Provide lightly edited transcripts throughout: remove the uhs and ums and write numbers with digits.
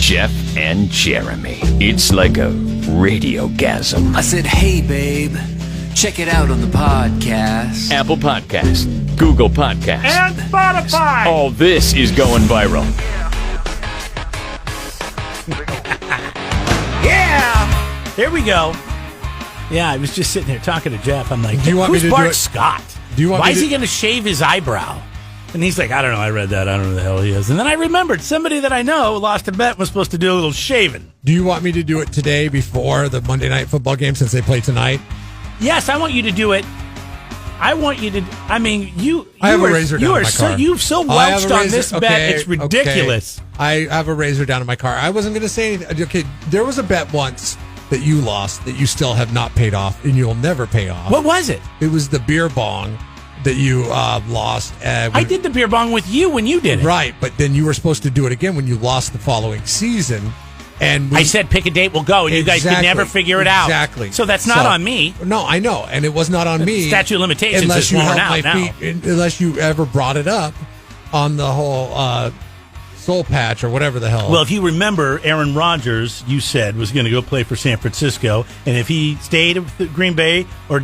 Jeff and Jeremy. It's like a radiogasm. I said, hey, babe, check it out on the podcast. Apple Podcast, Google Podcast, And Spotify. all this is going viral. Yeah. There we go. Yeah, I was just sitting there talking to Jeff. I'm like, Do you want me who's to do Bart it? Scott? Do you want Why me is to- he going to shave his eyebrow? And he's like, I don't know. I read that. I don't know who the hell he is. And then I remembered somebody that I know lost a bet and was supposed to do a little shaving. Do you want me to do it today before the Monday Night Football game since they play tonight? Yes, I want you to do it. I want you to. I mean, you. I have you a are, razor you down are in my so, car. You've so I have a welched on razor- this bet. okay, It's ridiculous. Okay. I have a razor down in my car. I wasn't going to say anything. Okay, there was a bet once that you lost that you still have not paid off, and you'll never pay off. What was it? It was the beer bong that you lost. I did the beer bong with you when you did it. Right, but then you were supposed to do it again when you lost the following season. And I said, pick a date, we'll go, and you guys could never figure it out. Exactly. So that's not on me. No, I know, and it was not on me. Statute of limitations unless is you worn held out my now. feet, unless you ever brought it up on the whole soul patch or whatever the hell. Well, if you remember, Aaron Rodgers, you said, was going to go play for San Francisco, and if he stayed with Green Bay or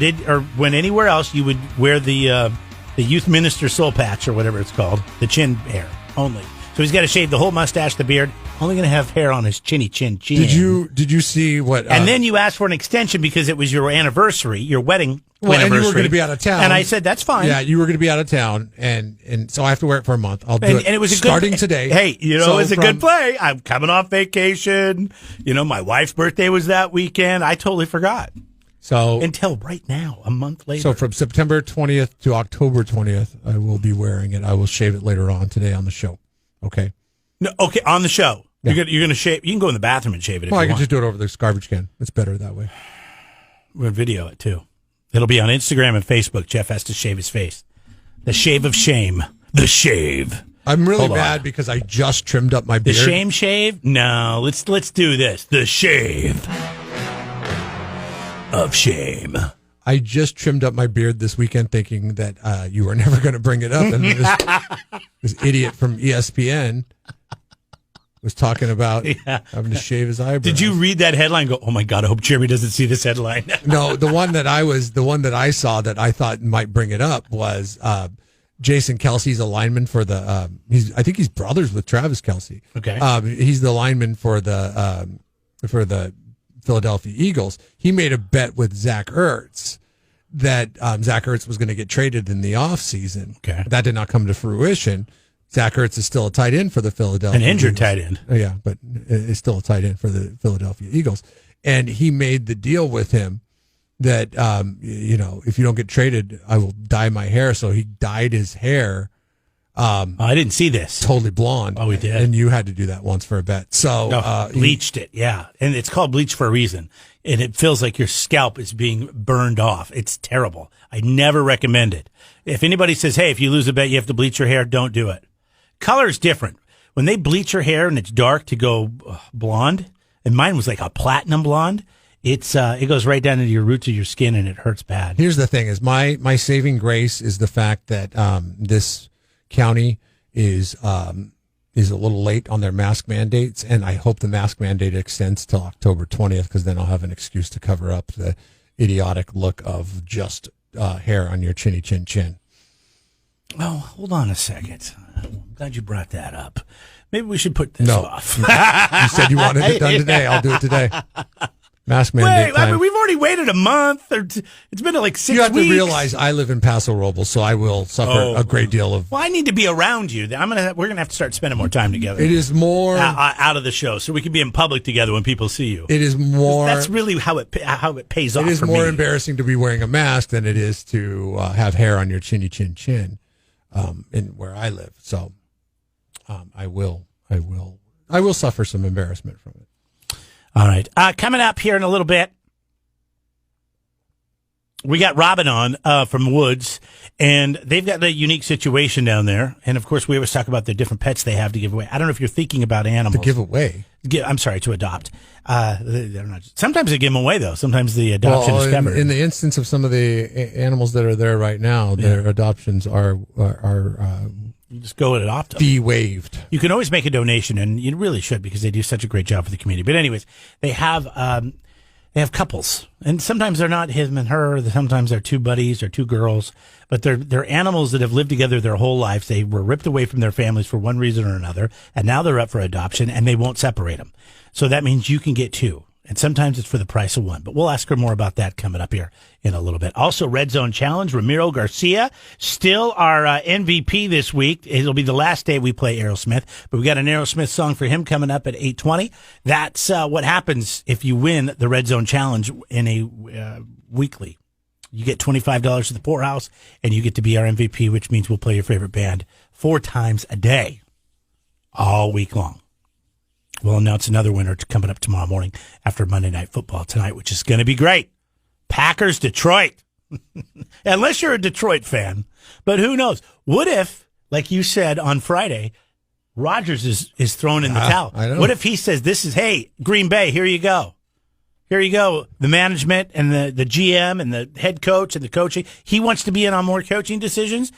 went anywhere else, you would wear the youth minister soul patch or whatever it's called, the chin hair only. So he's got to shave the whole mustache, the beard. Only going to have hair on his chin. Did you see what? And then you asked for an extension because it was your anniversary, your wedding anniversary. And you were going to be out of town. And I said, that's fine. Yeah, you were going to be out of town, and so I have to wear it for a month. I'll do And it was a good, starting today. Hey, So it's a from- good play. I'm coming off vacation. My wife's birthday was that weekend. I totally forgot. So Until right now, a month later. So from September 20th to October 20th, I will be wearing it. I will shave it later on today on the show. Okay. No, okay, on the show. Yeah. You're going to shave. You can go in the bathroom and shave it if Well, I you can want. just do it over this garbage can. It's better that way. We're going to video it, too. It'll be on Instagram and Facebook. Jeff has to shave his face. The shave of shame. The shave. I'm really Hold on. mad because I just trimmed up my The beard. shame shave? No, let's do this. The shave of shame. I just trimmed up my beard this weekend thinking that you were never going to bring it up. And this idiot from ESPN was talking about having to shave his eyebrows. Did you read that headline and go, oh, my God, I hope Jeremy doesn't see this headline? No, the one that I saw that I thought might bring it up was Jason Kelsey's a lineman for the. I think he's brothers with Travis Kelsey. Okay, he's the lineman for the Philadelphia Eagles. He made a bet with Zach Ertz that Zach Ertz was going to get traded in the offseason. Okay, that did not come to fruition. Zach Ertz is still a tight end for the Philadelphia. An injured Eagles. tight end. Oh, yeah, but is still a tight end for the Philadelphia Eagles. And he made the deal with him that, if you don't get traded, I will dye my hair. So he dyed his hair. I didn't see this. Totally blonde. Oh, he did? And you had to do that once for a bet. So bleached it, yeah. And it's called bleach for a reason. And it feels like your scalp is being burned off. It's terrible. I never recommend it. If anybody says, hey, if you lose a bet, you have to bleach your hair, don't do it. Color is different. When they bleach your hair and it's dark to go blonde, and mine was like a platinum blonde, it goes right down into your roots of your skin and it hurts bad. Here's the thing: is my saving grace is the fact that this county is a little late on their mask mandates, and I hope the mask mandate extends till October 20th because then I'll have an excuse to cover up the idiotic look of just hair on your chinny chin chin. Oh, hold on a second. I'm glad you brought that up. Maybe we should put this No. off. You said you wanted it done today. I'll do it today. Mask mandate time. I mean, we've already waited a month. It's been like 6 weeks. You have to realize I live in Paso Robles, so I will suffer a great deal of. Well, I need to be around you. We're gonna have to start spending more time together. It is more out of the show, so we can be in public together when people see you. It is more. That's really how it pays off. It is for more me. embarrassing to be wearing a mask than it is to have hair on your chinny chin chin, in where I live. So, I will suffer some embarrassment from it. All right, coming up here in a little bit. We got Robin on from Woods, and they've got a unique situation down there. And, of course, we always talk about the different pets they have to give away. I don't know if you're thinking about animals. To give away? I'm sorry, to adopt. They're not, sometimes they give them away, though. Sometimes the adoption is covered. In the instance of some of the animals that are there right now, their adoptions are You just go and adopt them. Fee waived. You can always make a donation, and you really should because they do such a great job for the community. But anyways, they have couples, and sometimes they're not him and her. Sometimes they're two buddies or two girls, but they're animals that have lived together their whole lives. They were ripped away from their families for one reason or another, and now they're up for adoption, and they won't separate them. So that means you can get two. And sometimes it's for the price of one. But we'll ask her more about that coming up here in a little bit. Also, Red Zone Challenge, Ramiro Garcia, still our MVP this week. It'll be the last day we play Aerosmith. But we got an Aerosmith song for him coming up at 8:20. That's what happens if you win the Red Zone Challenge in a weekly. You get $25 to the poorhouse, and you get to be our MVP, which means we'll play your favorite band 4 times a day, all week long. We'll announce another winner coming up tomorrow morning after Monday Night Football tonight, which is going to be great. Packers, Detroit. Unless you're a Detroit fan. But who knows? What if, like you said on Friday, Rodgers is thrown in the towel? I know. What if he says, hey, Green Bay, here you go. Here you go. The management and the GM and the head coach and the coaching. He wants to be in on more coaching decisions.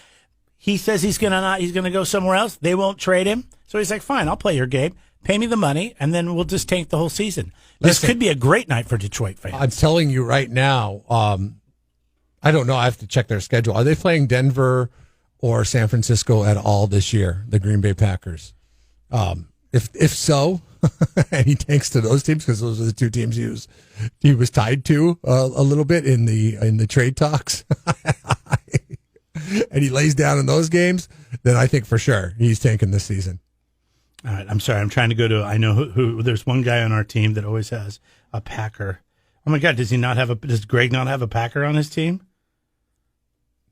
He says he's going to go somewhere else. They won't trade him. So he's like, fine, I'll play your game. Pay me the money, and then we'll just tank the whole season. This could be a great night for Detroit fans. I'm telling you right now, I don't know. I have to check their schedule. Are they playing Denver or San Francisco at all this year, the Green Bay Packers? If so, and he tanks to those teams, because those are the two teams he was tied to a little bit in the trade talks, and he lays down in those games, then I think for sure he's tanking this season. All right, I'm sorry. I'm trying to go to. I know who. There's one guy on our team that always has a Packer. Oh my God, does Does Greg not have a Packer on his team?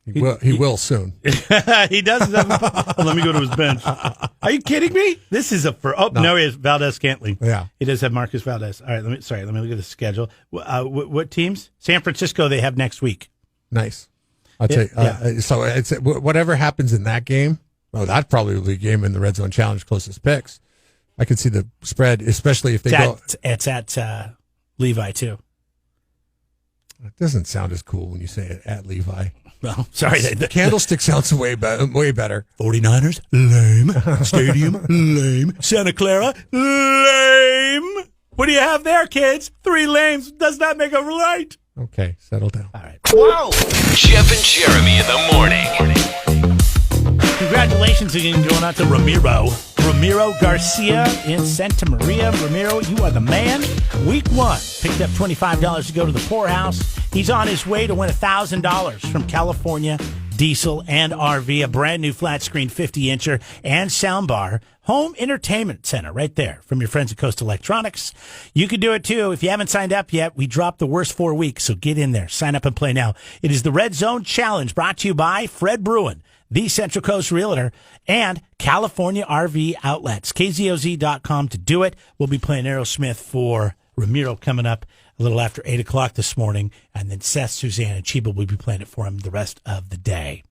He will soon. He does. Let me go to his bench. Are you kidding me? This is no, he has Valdez-Scantling. Yeah, he does have Marcus Valdez. All right, let me look at the schedule. What teams? San Francisco they have next week. Nice. I'll tell you. So it's whatever happens in that game. Oh, that probably will be a game in the Red Zone Challenge closest picks. I could see the spread, especially if they go. It's at Levi, too. It doesn't sound as cool when you say it at Levi. Well, sorry. The Candlestick sounds way better. 49ers, lame. Stadium, lame. Santa Clara, lame. What do you have there, kids? 3 lames. Does not make a right. Okay, settle down. All right. Whoa! Jeff and Jeremy in the morning. Congratulations again going out to Ramiro Garcia in Santa Maria. Ramiro, you are the man. Week 1, picked up $25 to go to the poorhouse. He's on his way to win $1,000 from California Diesel and RV, a brand new flat screen 50-incher and soundbar home entertainment center right there from your friends at Coast Electronics. You can do it too. If you haven't signed up yet, we dropped the worst 4 weeks, so get in there. Sign up and play now. It is the Red Zone Challenge brought to you by Fred Bruin, the Central Coast Realtor, and California RV Outlets. KZOZ.com to do it. We'll be playing Aerosmith for Ramiro coming up a little after 8 o'clock this morning, and then Seth, Suzanne, and Chiba will be playing it for him the rest of the day.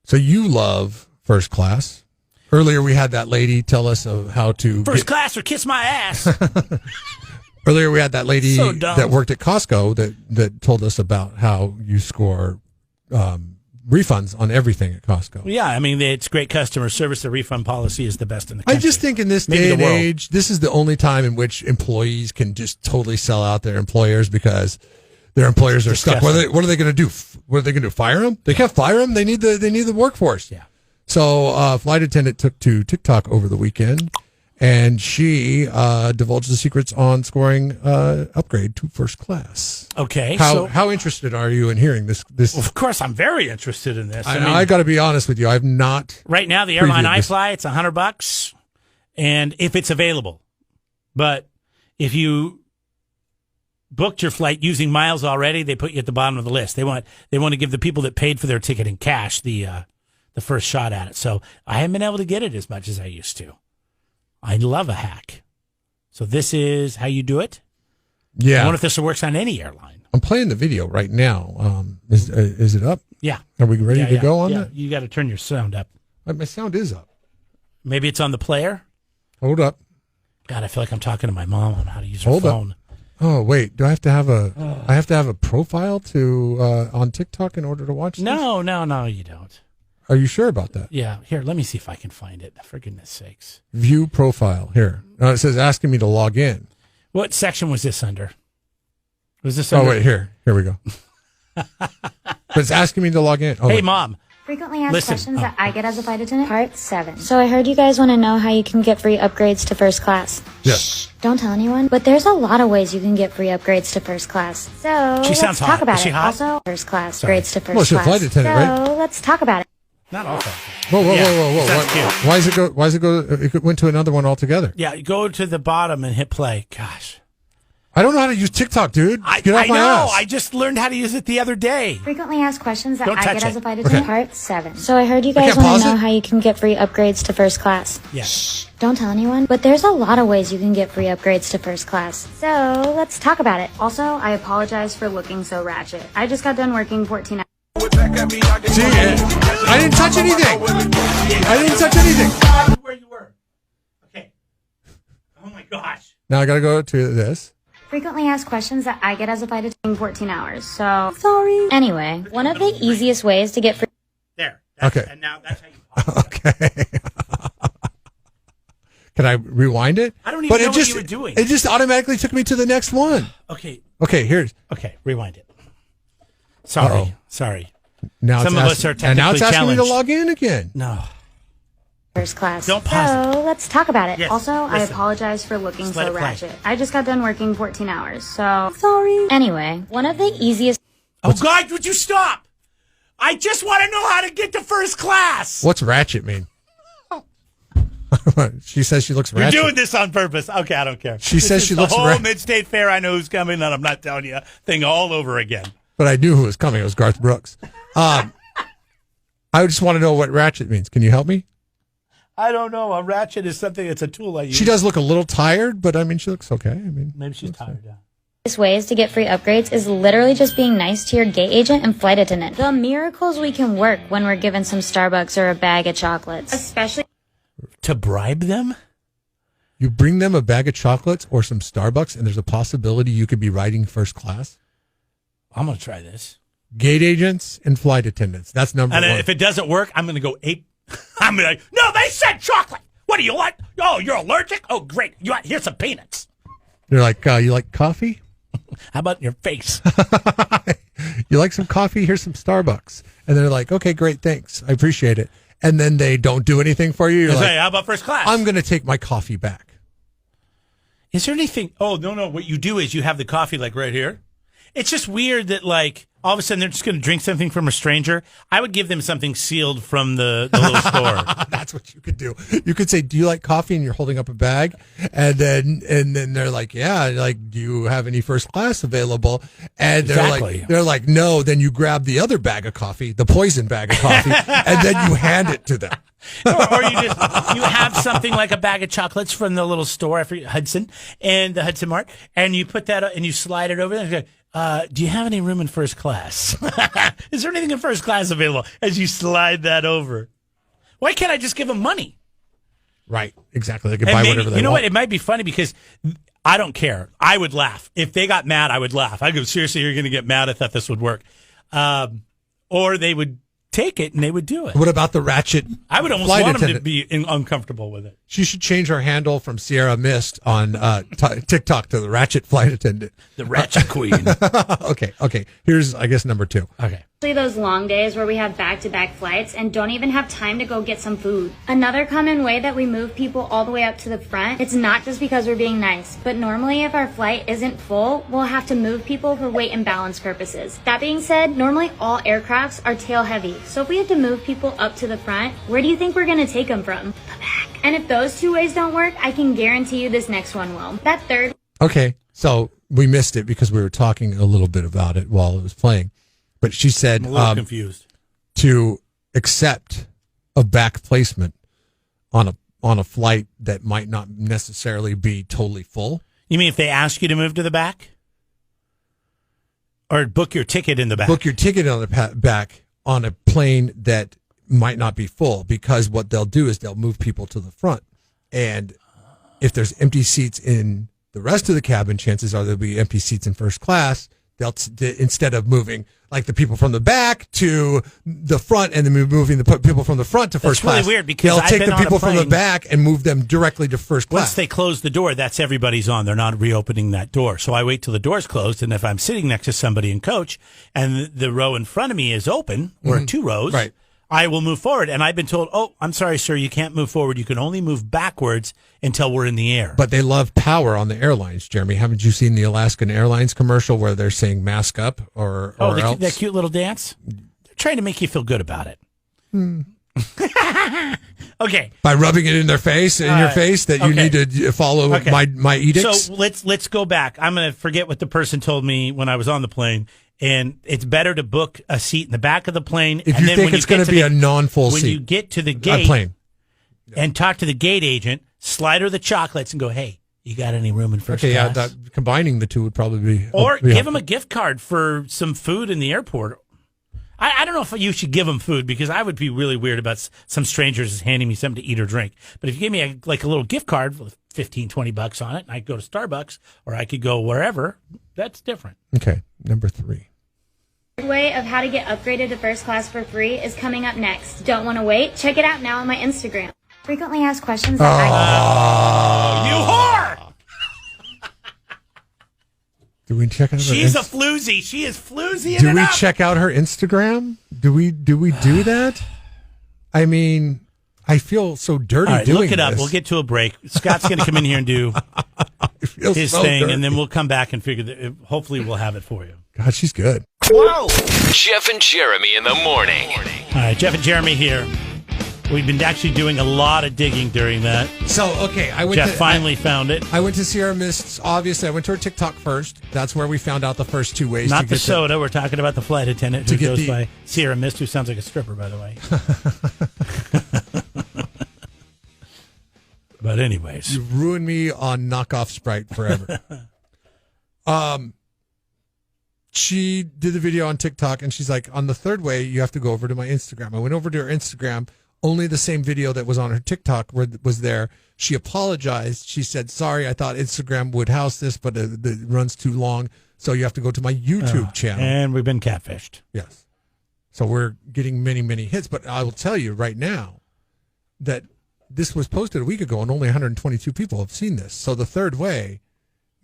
So you love First Class. Earlier we had that lady tell us of how to... First Class or kiss my ass. Earlier we had that lady that worked at Costco that told us about how you score... refunds on everything at Costco. Yeah, I mean, it's great customer service. The refund policy is the best in the country. I just think in this day and age, this is the only time in which employees can just totally sell out their employers because their employers are stuck. What are they going to do? What are they going to do? Fire them? They can't fire them. They need the workforce. Yeah. So a flight attendant took to TikTok over the weekend, and she divulged the secrets on scoring upgrade to first class. Okay. How interested are you in hearing this? Well, of course, I'm very interested in this. I got to be honest with you. I've not. Right now, the airline I fly, it's $100, and if it's available. But if you booked your flight using miles already, they put you at the bottom of the list. They want to give the people that paid for their ticket in cash the first shot at it. So I haven't been able to get it as much as I used to. I love a hack. So this is how you do it? Yeah. I wonder if this works on any airline. I'm playing the video right now. Is it up? Yeah. Are we ready to go on that? You got to turn your sound up. My sound is up. Maybe it's on the player? Hold up. God, I feel like I'm talking to my mom on how to use her phone. Up. Oh, wait. Do I have to have I have to have a profile to on TikTok in order to watch this? No, you don't. Are you sure about that? Yeah, here, let me see if I can find it. For goodness sakes. View profile. Here. No, it says asking me to log in. What section was this under? Was this under? Oh, wait, here. Here we go. But it's asking me to log in. Oh, hey, wait. Mom. Frequently asked Listen. questions that I get as a flight attendant. Part 7. So I heard you guys want to know how you can get free upgrades to first class. Yes. Don't tell anyone, but there's a lot of ways you can get free upgrades to first class. So She sounds let's hot. talk about Is she it. hot? Also, first class Sorry. grades to first Well, she's a class. flight attendant, so right? let's talk about it. Not all flight. Whoa, whoa, Yeah, whoa, whoa, sounds whoa. cute. Why does it go? It went to another one altogether. Yeah, go to the bottom and hit play. Gosh. I don't know how to use TikTok, dude. Get off I my know. ass. I just learned how to use it the other day. Frequently asked questions that Don't I touch get it. as a flight attendant. Part 7. So I heard you guys can't want pause to know it? how you can get free upgrades to first class. Yes. Don't tell anyone, but there's a lot of ways you can get free upgrades to first class. So let's talk about it. Also, I apologize for looking so ratchet. I just got done working 14 hours. See, I didn't touch anything. I didn't touch anything. Where you were. Okay. Oh my gosh. Now I got to go to this. Frequently asked questions that I get as a flight attendant 14 hours. So sorry. Anyway, one of the easiest ways to get free. There. That's, Okay. And now that's how you pause. Okay. Can I rewind it? I don't even know it what just, you were doing. It just automatically took me to the next one. Okay. Okay, here's. Okay. Rewind it. Sorry. Uh-oh. Sorry. Now Some it's of asking, us are and now it's technically asking me to challenged. log in again. No. First class. Don't pause So let's talk about it. Yes, Also, I listen. apologize for looking Just let so it play. ratchet. I just got done working 14 hours. So sorry. Anyway, one of the easiest. Oh, God, would you stop? I just want to know how to get to first class. What's ratchet mean? She says she looks You're ratchet. doing this on purpose. Okay, I don't care. She says is she the looks whole ra- Mid-State Fair. I know who's coming, and I'm not telling you thing all over again. But I knew who was coming. It was Garth Brooks. I just want to know what ratchet means. Can you help me? I don't know. A ratchet is something. It's a tool I use. She does look a little tired, but I mean, she looks okay. I mean, Maybe she's tired. Yeah. Ways to get free upgrades is literally just being nice to your gate agent and flight attendant. The miracles we can work when we're given some Starbucks or a bag of chocolates. Especially To bribe them? you bring them a bag of chocolates or some Starbucks, and there's a possibility you could be riding first class. I'm going to try this. Gate agents and flight attendants. That's number And one. if it doesn't work, I'm going to go ape. I'm going to, no, they said chocolate. What do you want? Oh, you're allergic? Oh, great. You want, here's some peanuts. They're like, you like coffee? How about your face? You like some coffee? Here's some Starbucks. And they're like, okay, great, thanks. I appreciate it. And then they don't do anything for you. You're Say, like, how about first class? I'm going to take my coffee back. Is there anything? Oh, no. What you do is you have the coffee like right here. It's just weird that like all of a sudden they're just going to drink something from a stranger. I would give them something sealed from the little store. That's what you could do. You could say, do you like coffee? And you're holding up a bag. And then they're like, yeah, like, do you have any first class available? And Exactly. they're like, no. Then you grab the other bag of coffee, the poison bag of coffee, and then you hand it to them. or you have something like a bag of chocolates from the little store, I forget, Hudson, and the Hudson Mart, and you put that and you slide it over there. And you go, do you have any room in first class? Is there anything in first class available? As you slide that over. Why can't I just give them money? Right. Exactly. They can And buy maybe, whatever they you know want. what? It might be funny because I don't care. I would laugh. If they got mad, I would laugh. I'd go, seriously, you're going to get mad? I thought this would work. Or they would take it and they would do it. What about the ratchet? I would almost flight want them to attendant? be uncomfortable with it. She should change her handle from Sierra Mist on TikTok to the Ratchet Flight Attendant. The Ratchet Queen. Okay. Here's, I guess, number 2. Okay. those long days where we have back-to-back flights and don't even have time to go get some food. Another common way that we move people all the way up to the front, it's not just because we're being nice, but normally if our flight isn't full, we'll have to move people for weight and balance purposes. That being said, normally all aircrafts are tail heavy, so if we have to move people up to the front, where do you think we're going to take them from? The back. And if those two ways don't work, I can guarantee you this next one will. That third. Okay, so we missed it because we were talking a little bit about it while it was playing. But she said I'm a little confused. to accept a back placement on a flight that might not necessarily be totally full. You mean if they ask you to move to the back? Or book your ticket in the back? Book your ticket on the back on a plane that might not be full, because what they'll do is they'll move people to the front. And if there's empty seats in the rest of the cabin, chances are there'll be empty seats in first class. instead of moving like the people from the back to the front and then moving the people from the front to first class. That's really weird because they'll take the people from the back and move them directly to first class. Once they close the door, that's everybody's on. They're not reopening that door. So I wait till the door's closed, and if I'm sitting next to somebody in coach and the row in front of me is open, or 2 rows, right, I will move forward. And I've been told, oh, I'm sorry, sir, you can't move forward. You can only move backwards until we're in the air. But they love power on the airlines, Jeremy. Haven't you seen the Alaskan Airlines commercial where they're saying mask up or else? That cute little dance? They're trying to make you feel good about it. Okay. By rubbing it in their face, your face, that you need to follow my edicts? So let's go back. I'm going to forget what the person told me when I was on the plane. And it's better to book a seat in the back of the plane. If you think it's going to be a non-full seat. When you get to the gate and talk to the gate agent, slide her the chocolates and go, hey, you got any room in first class? Yeah, combining the two would probably be... Or give them a gift card for some food in the airport. I don't know if you should give them food because I would be really weird about some strangers handing me something to eat or drink. But if you gave me a little gift card with $15-20 on it, and I could go to Starbucks or I could go wherever, that's different. Okay, number 3. Way of how to get upgraded to first class for free is coming up next. Don't want to wait? Check it out now on my Instagram. Frequently asked questions that you whore! Do we check out her She's a floozy. She is floozy. Do we check out her Instagram? Do we do that? I mean, I feel so dirty doing this. Look it up. We'll get to a break. Scott's going to come in here and do his thing, dirty. And then we'll come back and figure that. Hopefully, we'll have it for you. God, she's good. Whoa! Jeff and Jeremy in the morning. All right, Jeff and Jeremy here. We've been actually doing a lot of digging during that. So, okay, Jeff finally found it. I went to Sierra Mist's. Obviously, I went to her TikTok first. That's where we found out the first 2 ways. Not the soda. We're talking about the flight attendant who goes by Sierra Mist, who sounds like a stripper, by the way. But anyways, you ruined me on knockoff Sprite forever. She did the video on TikTok, and she's like, on the third way, you have to go over to my Instagram. I went over to her Instagram. Only the same video that was on her TikTok was there. She apologized. She said, sorry, I thought Instagram would house this, but it runs too long. So you have to go to my YouTube channel. And we've been catfished. Yes. So we're getting many, many hits. But I will tell you right now that this was posted a week ago and only 122 people have seen this. So the third way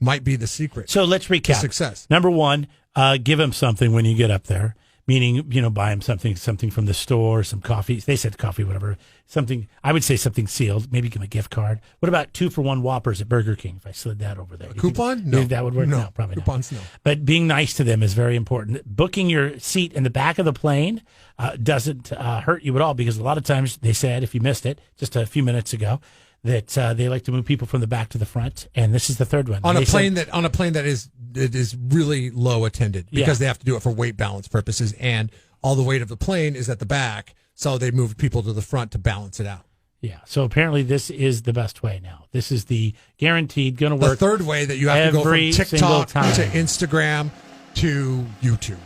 might be the secret. So let's recap. To success. Number 1, give him something when you get up there. Meaning, buy him something from the store, some coffee. They said coffee, whatever. Something, I would say something sealed. Maybe give him a gift card. What about 2-for-1 Whoppers at Burger King if I slid that over there? A coupon? No. That would work? No, probably coupons, not. No. But being nice to them is very important. Booking your seat in the back of the plane doesn't hurt you at all because a lot of times they said, if you missed it just a few minutes ago, that they like to move people from the back to the front, and this is the third one. On a plane that is really low attended because they have to do it for weight balance purposes, and all the weight of the plane is at the back, so they move people to the front to balance it out. Yeah, so apparently this is the best way now. This is the guaranteed going to work. The third way that you have to go from TikTok to Instagram to YouTube.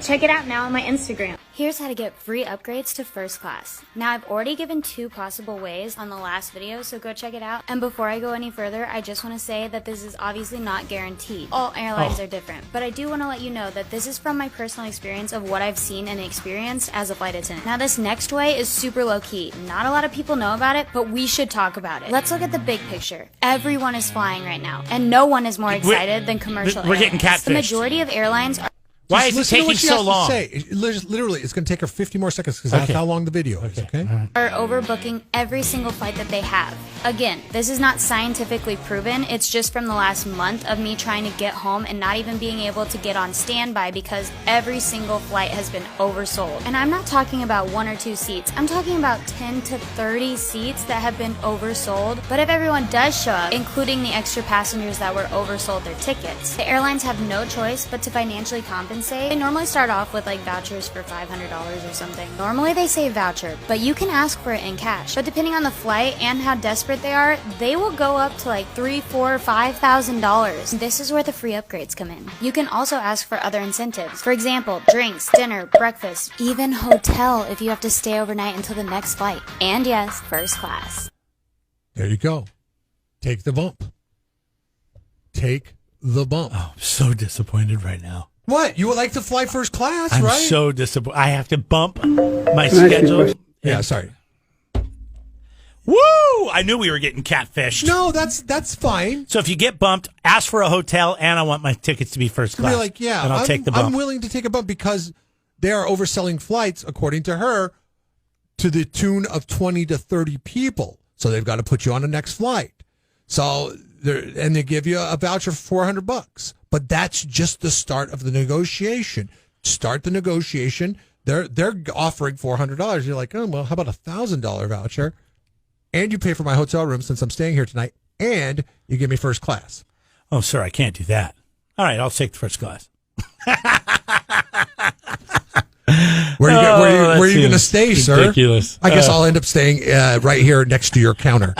Check it out now on my Instagram. Here's how to get free upgrades to first class. Now, I've already given 2 possible ways on the last video, so go check it out. And before I go any further, I just want to say that this is obviously not guaranteed. All airlines are different, but I do want to let you know that this is from my personal experience of what I've seen and experienced as a flight attendant. Now, this next way is super low-key. Not a lot of people know about it, but we should talk about it. Let's look at the big picture. Everyone is flying right now, and no one is more excited than commercial airlines. We're getting catfished. The majority of airlines are... Why is it taking so long? Literally, it's going to take her 50 more seconds because that's how long the video is, okay? Are overbooking every single flight that they have. Again, this is not scientifically proven. It's just from the last month of me trying to get home and not even being able to get on standby because every single flight has been oversold. And I'm not talking about 1 or 2 seats. I'm talking about 10 to 30 seats that have been oversold. But if everyone does show up, including the extra passengers that were oversold their tickets, the airlines have no choice but to financially compensate. They normally start off with like vouchers for $500 or something. Normally they say voucher, but you can ask for it in cash. But depending on the flight and how desperate they are, they will go up to like $3,000, $4,000, $5,000. This is where the free upgrades come in. You can also ask for other incentives. For example, drinks, dinner, breakfast, even hotel if you have to stay overnight until the next flight. And yes, first class. There you go. Take the bump. Take the bump. Oh, I'm so disappointed right now. What? You would like to fly first class, I'm right? so disappointed. I have to bump my schedule. Yeah, sorry. Woo! I knew we were getting catfished. No, that's fine. So if you get bumped, ask for a hotel, and I want my tickets to be first class. You're like, yeah, and I'll take the bump. I'm willing to take a bump because they are overselling flights, according to her, to the tune of 20 to 30 people. So they've got to put you on the next flight. So and they give you a voucher for $400. But that's just the start of the negotiation. Start the negotiation. They're offering $400. You're like, oh well, how about $1,000 voucher? And you pay for my hotel room since I'm staying here tonight, and you give me first class. Oh, sir, I can't do that. All right, I'll take the first class. Where are you going to stay, sir? Ridiculous. I guess I'll end up staying right here next to your counter.